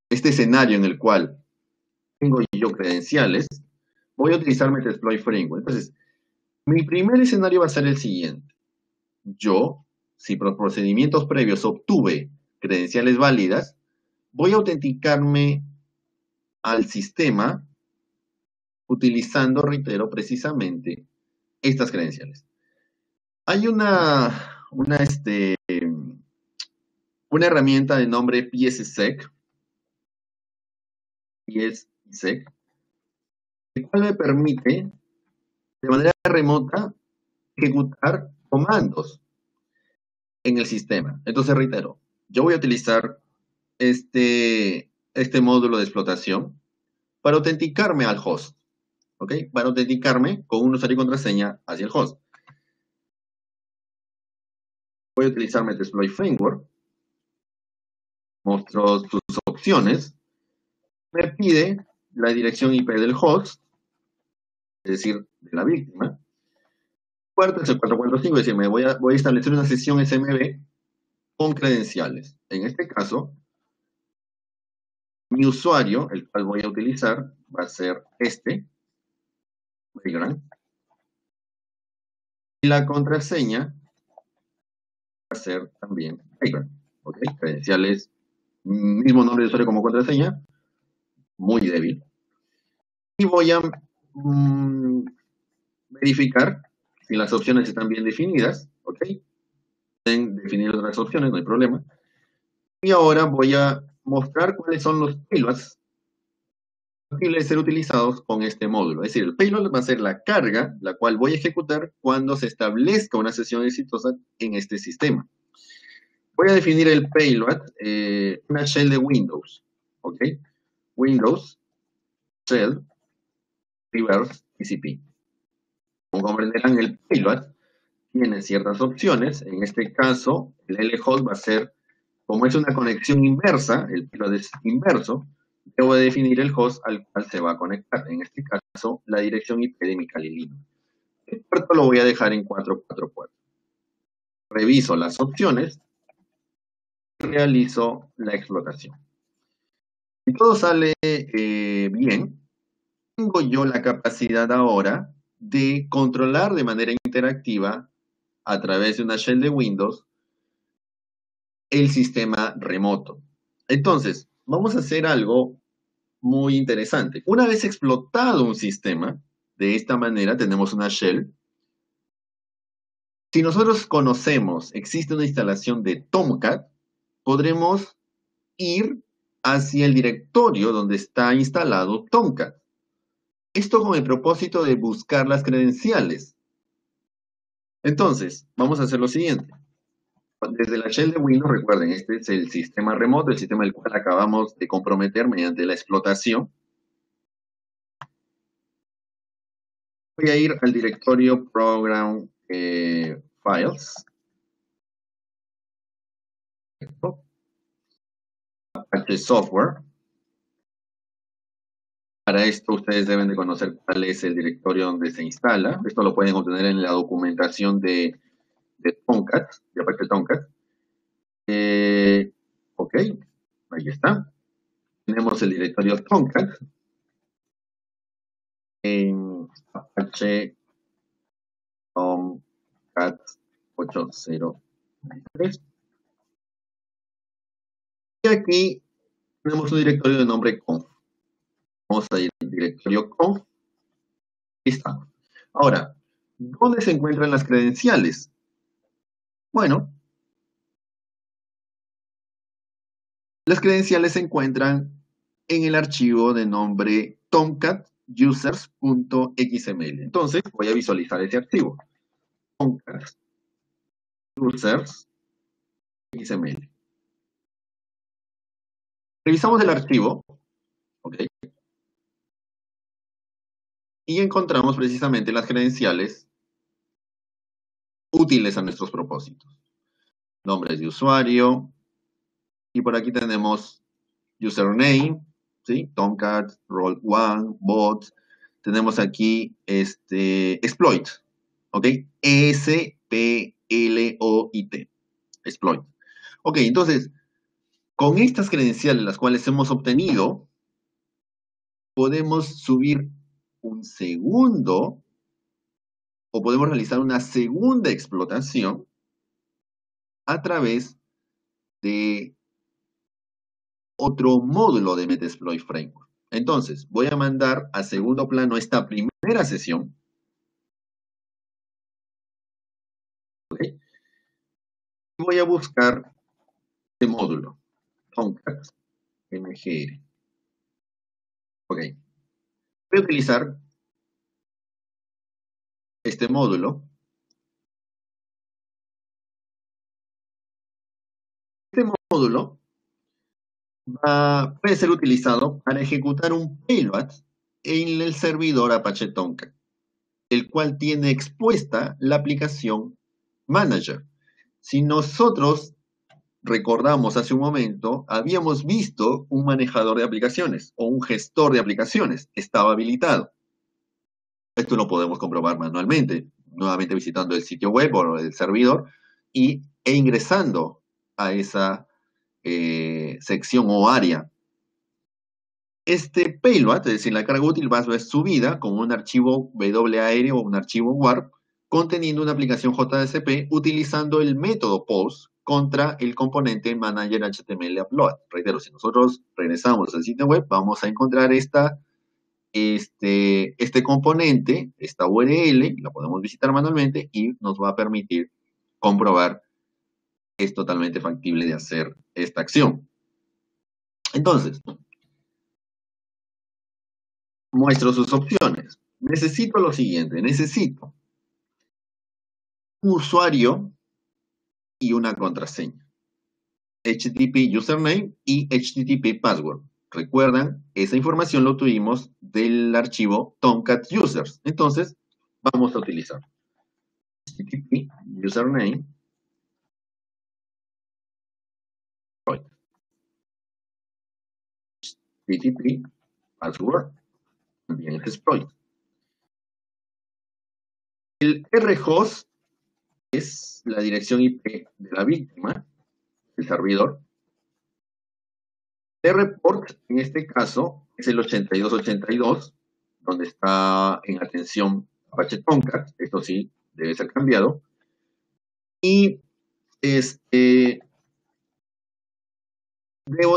este escenario en el cual tengo yo credenciales, voy a utilizar Metasploit Framework. Entonces, mi primer escenario va a ser el siguiente. Yo, si por procedimientos previos obtuve credenciales válidas, voy a autenticarme al sistema utilizando, reitero, precisamente estas credenciales. Hay una herramienta de nombre PSSEC, el cual me permite de manera remota ejecutar comandos en el sistema. Entonces, reitero, yo voy a utilizar este módulo de explotación para autenticarme al host, ¿ok? Para autenticarme con un usuario y contraseña hacia el host. Voy a utilizar Metasploit Framework, muestro sus opciones, me pide la dirección IP del host, es decir, de la víctima. Puerto es el 445, es decir, voy a establecer una sesión SMB con credenciales. En este caso, mi usuario, el cual voy a utilizar, va a ser Vagrant, y la contraseña va a ser también Vagrant. ¿Ok? Credenciales, mismo nombre de usuario como contraseña, muy débil. Y voy a verificar si las opciones están bien definidas, ¿ok? Pueden definir otras opciones, no hay problema. Y ahora voy a mostrar cuáles son los payloads posibles de ser utilizados con este módulo. Es decir, el payload va a ser la carga, la cual voy a ejecutar cuando se establezca una sesión exitosa en este sistema. Voy a definir el payload, una shell de Windows, ¿ok? Windows, shell, reverse, TCP. Como comprenderán, el payload tiene ciertas opciones. En este caso, el lhost va a ser, como es una conexión inversa, el payload es inverso, debo de definir el host al cual se va a conectar. En este caso, la dirección IP de mi Kali Linux. El puerto lo voy a dejar en 444. Reviso las opciones y realizo la explotación. Si todo sale bien, tengo yo la capacidad ahora de controlar de manera interactiva a través de una shell de Windows el sistema remoto. Entonces, vamos a hacer algo muy interesante. Una vez explotado un sistema, de esta manera tenemos una shell. Si nosotros conocemos, existe una instalación de Tomcat, podremos ir hacia el directorio donde está instalado Tomcat. Esto con el propósito de buscar las credenciales. Entonces, vamos a hacer lo siguiente. Desde la shell de Windows, recuerden, este es el sistema remoto, el sistema al cual acabamos de comprometer mediante la explotación. Voy a ir al directorio Program Files. Apache Software. Para esto ustedes deben de conocer cuál es el directorio donde se instala. Esto lo pueden obtener en la documentación de Tomcat, de Apache Tomcat. Ok, ahí está. Tenemos el directorio Tomcat en Apache Tomcat 8093. Y aquí tenemos un directorio de nombre conf. Vamos a ir al directorio conf. Ahí está. Ahora, ¿dónde se encuentran las credenciales? Bueno, las credenciales se encuentran en el archivo de nombre tomcat users.xml. Entonces, voy a visualizar ese archivo. Tomcat users.xml. Revisamos el archivo, ¿ok? Y encontramos precisamente las credenciales útiles a nuestros propósitos. Nombres de usuario, y por aquí tenemos username, ¿sí? Tomcat, role1, bot. Tenemos aquí exploit, ¿ok? S-P-L-O-I-T, exploit. Ok, entonces, con estas credenciales, las cuales hemos obtenido, podemos subir un segundo, o podemos realizar una segunda explotación a través de otro módulo de Metasploit Framework. Entonces, voy a mandar a segundo plano esta primera sesión. ¿Okay? Y voy a buscar este módulo, Tomcat MGR. Ok. Voy a utilizar este módulo. Este módulo puede ser utilizado para ejecutar un payload en el servidor Apache Tomcat, el cual tiene expuesta la aplicación Manager. Si nosotros recordamos hace un momento, habíamos visto un manejador de aplicaciones o un gestor de aplicaciones. Estaba habilitado. Esto lo podemos comprobar manualmente, nuevamente visitando el sitio web o el servidor e ingresando a esa sección o área. Este payload, es decir, la carga útil, va a ser subida con un archivo WAR o un archivo WARP conteniendo una aplicación JSP utilizando el método POST contra el componente Manager HTML Upload. Reitero, si nosotros regresamos al sitio web, vamos a encontrar este componente, esta URL, la podemos visitar manualmente y nos va a permitir comprobar que es totalmente factible de hacer esta acción. Entonces, muestro sus opciones. Necesito lo siguiente, necesito un usuario y una contraseña. HTTP username y HTTP password. ¿Recuerdan? Esa información lo tuvimos del archivo Tomcat users. Entonces, vamos a utilizar. HTTP username exploit. HTTP password también es exploit. El rhost es la dirección IP de la víctima, el servidor. El report, en este caso, es el 8282, donde está en atención Apache Tomcat. Esto sí, debe ser cambiado. Y debo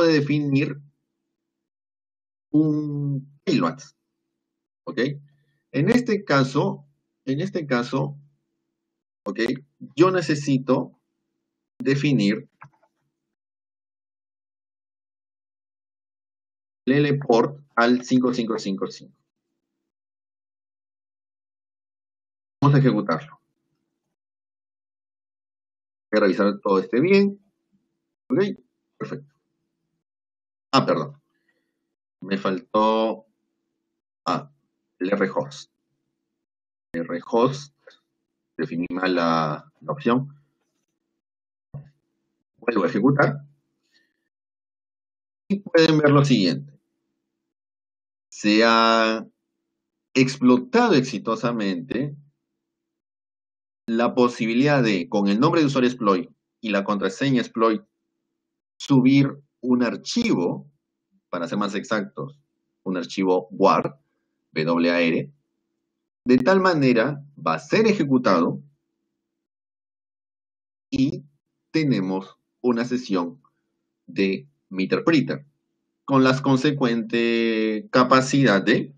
de definir un payload, ¿ok? En este caso, ¿ok? Yo necesito definir el LPort al 5555. Vamos a ejecutarlo. Voy a revisar que todo esté bien. ¿Ok? Perfecto. Ah, perdón. Me faltó el rhost. El rhost, definí mal la opción. Vuelvo a ejecutar. Y pueden ver lo siguiente. Se ha explotado exitosamente la posibilidad de, con el nombre de usuario exploit y la contraseña exploit, subir un archivo, para ser más exactos, un archivo WAR, WAR, de tal manera va a ser ejecutado y tenemos una sesión de meter-preter con la consecuente capacidad de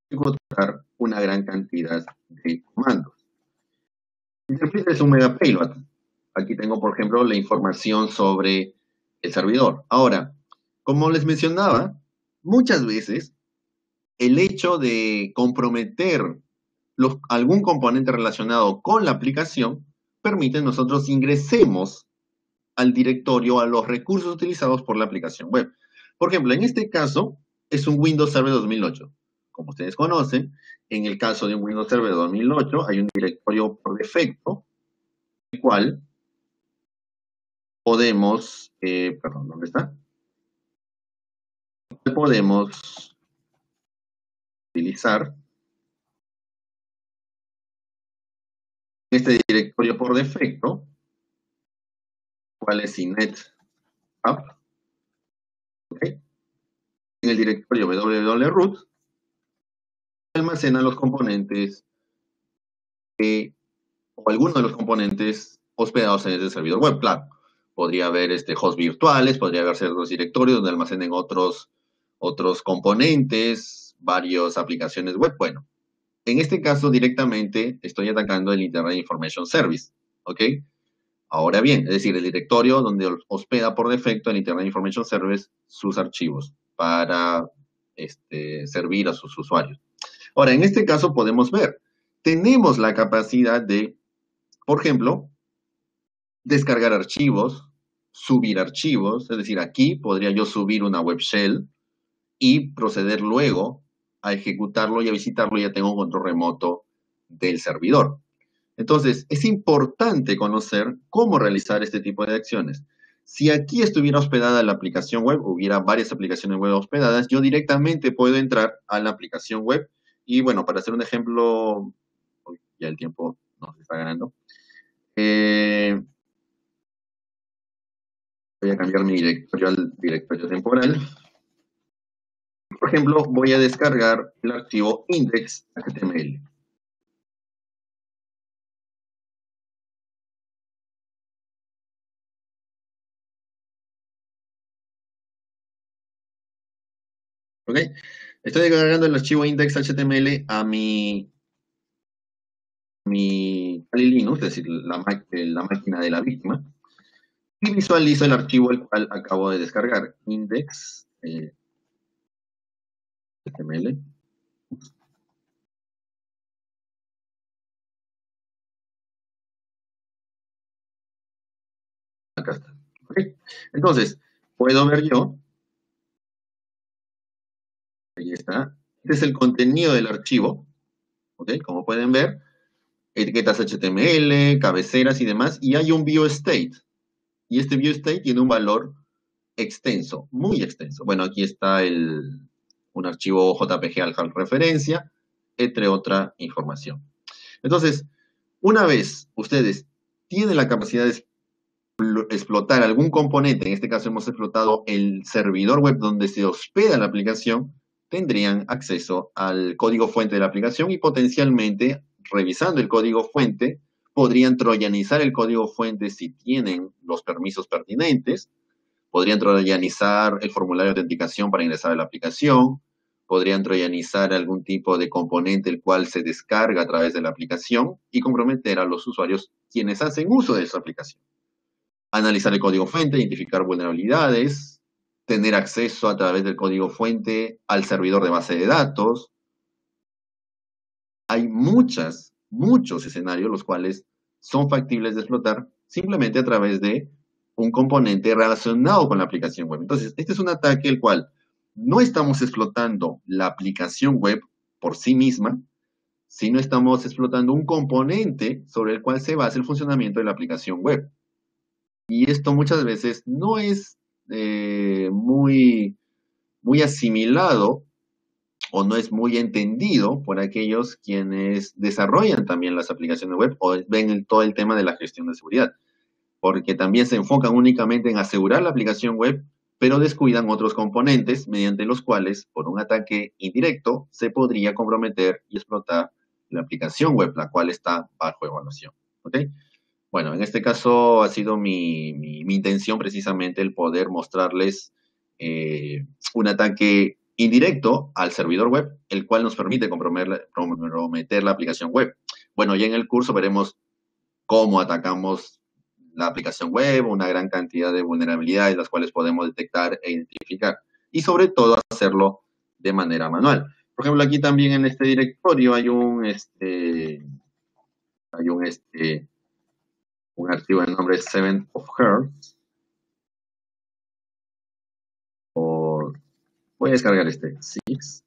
ejecutar una gran cantidad de comandos. Meter-preter es un mega payload. Aquí tengo, por ejemplo, la información sobre el servidor. Ahora, como les mencionaba, muchas veces el hecho de comprometer algún componente relacionado con la aplicación permite nosotros ingresemos al directorio, a los recursos utilizados por la aplicación web. Por ejemplo, en este caso es un Windows Server 2008. Como ustedes conocen, en el caso de un Windows Server 2008 hay un directorio por defecto, el cual podemos, perdón, ¿dónde está? Podemos utilizar este directorio por defecto, cuál es inet app, ¿okay? En el directorio www.root almacena los componentes o algunos de los componentes hospedados en este servidor web. Claro, podría haber hosts virtuales, podría haber ciertos directorios donde almacenen otros componentes, varias aplicaciones web. Bueno, en este caso directamente estoy atacando el Internet Information Service, ¿ok? Ahora bien, es decir, el directorio donde hospeda por defecto el Internet Information Service sus archivos para servir a sus usuarios. Ahora, en este caso podemos ver, tenemos la capacidad de, por ejemplo, descargar archivos, subir archivos, es decir, aquí podría yo subir una web shell y proceder luego a ejecutarlo y a visitarlo, ya tengo un control remoto del servidor. Entonces, es importante conocer cómo realizar este tipo de acciones. Si aquí estuviera hospedada la aplicación web, hubiera varias aplicaciones web hospedadas, yo directamente puedo entrar a la aplicación web y, bueno, para hacer un ejemplo, ya el tiempo nos está ganando, voy a cambiar mi directorio al directorio temporal. Por ejemplo, voy a descargar el archivo index.html. ¿Ok? Estoy descargando el archivo index.html a mi Kali Linux, es decir, la máquina de la víctima, y visualizo el archivo el cual acabo de descargar, index.html. Acá está. ¿Okay? Entonces, puedo ver yo, ahí está, este es el contenido del archivo, ¿ok? Como pueden ver, etiquetas HTML, cabeceras y demás, y hay un view state. Y este view state tiene un valor extenso, muy extenso. Bueno, aquí está un archivo JPG al referencia, entre otra información. Entonces, una vez ustedes tienen la capacidad de explotar algún componente, en este caso hemos explotado el servidor web donde se hospeda la aplicación, tendrían acceso al código fuente de la aplicación y potencialmente, revisando el código fuente, podrían troyanizar el código fuente si tienen los permisos pertinentes, podrían troyanizar el formulario de autenticación para ingresar a la aplicación, podrían troyanizar algún tipo de componente el cual se descarga a través de la aplicación y comprometer a los usuarios quienes hacen uso de esa aplicación. Analizar el código fuente, identificar vulnerabilidades, tener acceso a través del código fuente al servidor de base de datos. Hay muchos escenarios los cuales son factibles de explotar simplemente a través de un componente relacionado con la aplicación web. Entonces, este es un ataque el cual no estamos explotando la aplicación web por sí misma, sino estamos explotando un componente sobre el cual se basa el funcionamiento de la aplicación web. Y esto muchas veces no es muy asimilado o no es muy entendido por aquellos quienes desarrollan también las aplicaciones web o ven todo el tema de la gestión de seguridad, porque también se enfocan únicamente en asegurar la aplicación web, pero descuidan otros componentes mediante los cuales, por un ataque indirecto, se podría comprometer y explotar la aplicación web, la cual está bajo evaluación. ¿Ok? Bueno, en este caso ha sido mi intención precisamente el poder mostrarles un ataque indirecto al servidor web, el cual nos permite comprometer la aplicación web. Bueno, ya en el curso veremos cómo atacamos la aplicación web, una gran cantidad de vulnerabilidades, las cuales podemos detectar e identificar. Y sobre todo hacerlo de manera manual. Por ejemplo, aquí también en este directorio hay un archivo de nombre Seven of Hearts. Voy a descargar este Six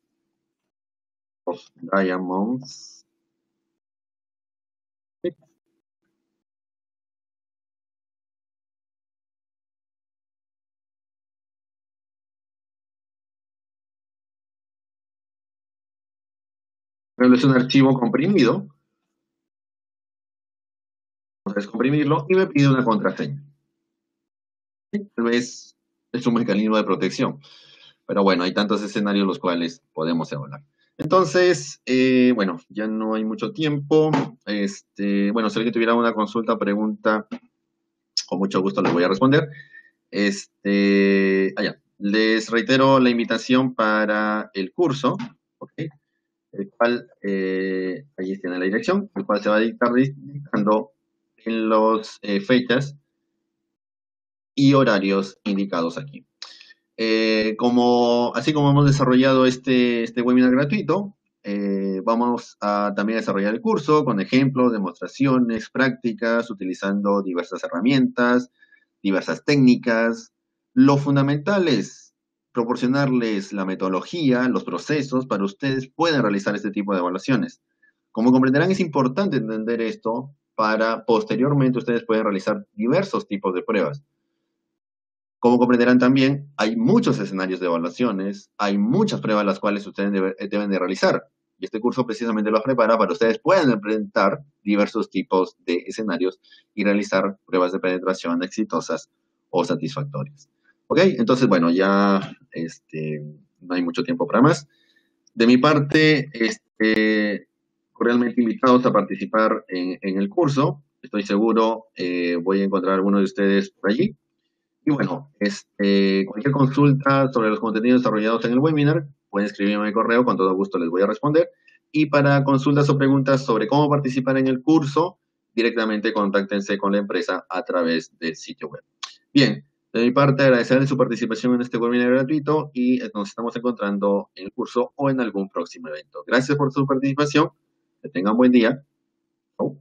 of Diamonds. Es un archivo comprimido. Vamos a descomprimirlo y me pide una contraseña. Tal vez es un mecanismo de protección. Pero bueno, hay tantos escenarios los cuales podemos evaluar. Entonces, bueno, ya no hay mucho tiempo. Bueno, si alguien tuviera una consulta, pregunta, con mucho gusto les voy a responder. Les reitero la invitación para el curso, ¿ok? El cual, allí tiene la dirección, el cual se va a estar dictando en las fechas y horarios indicados aquí. Así como hemos desarrollado este webinar gratuito, vamos a también desarrollar el curso con ejemplos, demostraciones, prácticas, utilizando diversas herramientas, diversas técnicas. Lo fundamental es proporcionarles la metodología, los procesos para ustedes puedan realizar este tipo de evaluaciones. Como comprenderán, es importante entender esto para posteriormente ustedes pueden realizar diversos tipos de pruebas. Como comprenderán también, hay muchos escenarios de evaluaciones, hay muchas pruebas las cuales ustedes deben de realizar. Y este curso precisamente los prepara para que ustedes puedan enfrentar diversos tipos de escenarios y realizar pruebas de penetración exitosas o satisfactorias. ¿Ok? Entonces, bueno, ya no hay mucho tiempo para más. De mi parte, cordialmente invitados a participar en el curso. Estoy seguro, voy a encontrar a alguno de ustedes por allí. Y bueno, cualquier consulta sobre los contenidos desarrollados en el webinar, pueden escribirme en correo, con todo gusto les voy a responder. Y para consultas o preguntas sobre cómo participar en el curso, directamente contáctense con la empresa a través del sitio web. Bien, de mi parte, agradecerles su participación en este webinar gratuito y nos estamos encontrando en el curso o en algún próximo evento. Gracias por su participación, que tengan buen día. Chau.